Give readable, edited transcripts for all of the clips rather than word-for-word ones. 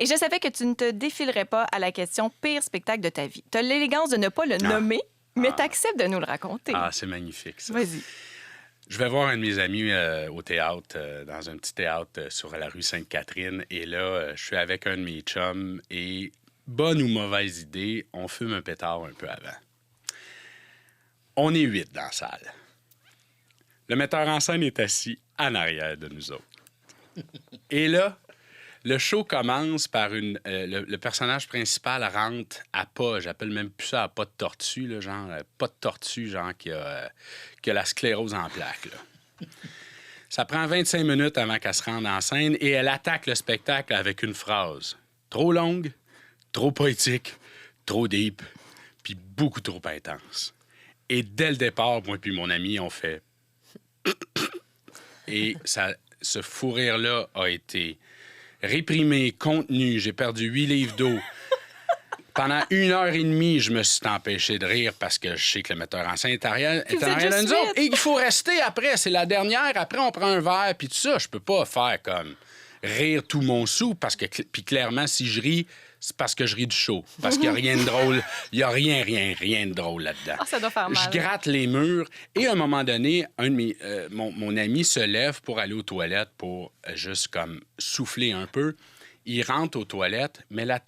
Et je savais que tu ne te défilerais pas à la question pire spectacle de ta vie. Tu as l'élégance de ne pas le nommer, mais tu acceptes de nous le raconter. Ah, c'est magnifique, ça. Vas-y. Je vais voir un de mes amis au théâtre, dans un petit théâtre sur la rue Sainte-Catherine. Et là, je suis avec un de mes chums et, bonne ou mauvaise idée, on fume un pétard un peu avant. On est 8 dans la salle. Le metteur en scène est assis en arrière de nous autres. Et là, le show commence par le personnage principal rentre à pas, j'appelle même plus ça à pas de tortue, là, genre pas de tortue, genre qui a la sclérose en plaques. Là. Ça prend 25 minutes avant qu'elle se rende en scène et elle attaque le spectacle avec une phrase. Trop longue, trop poétique, trop deep, puis beaucoup trop intense. Et dès le départ, moi puis mon ami, on fait... Et ce fou rire-là a été réprimé, contenu. J'ai perdu 8 livres d'eau. Pendant 1h30, je me suis empêché de rire parce que je sais que le metteur en scène est en arrière de nous autres. Et il faut rester après. C'est la dernière. Après, on prend un verre, puis tout ça. Je peux pas faire comme rire tout mon sou parce que... Puis clairement, si je ris, c'est parce que je ris du show. Parce qu'il n'y a rien de drôle. Il n'y a rien de drôle là-dedans. Ah, ça doit faire mal. Je gratte les murs. Et à un moment donné, mon ami se lève pour aller aux toilettes pour juste comme souffler un peu. Il rentre aux toilettes, mais la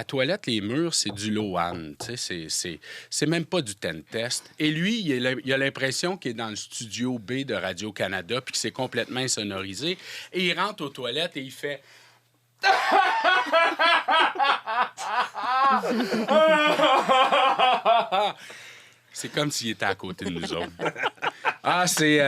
toilette, les murs, c'est du Loan. C'est même pas du Ten Test. Et lui, il a l'impression qu'il est dans le studio B de Radio-Canada puis que c'est complètement insonorisé. Et il rentre aux toilettes et il fait... C'est comme s'il était à côté de nous autres. Ah, c'est...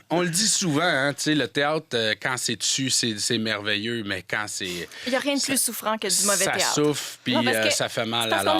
on le dit souvent, hein, tu sais, le théâtre, quand c'est dessus, c'est merveilleux, mais quand c'est... Il n'y a rien de plus souffrant que du mauvais théâtre. Ça souffle, puis ça fait mal à l'art.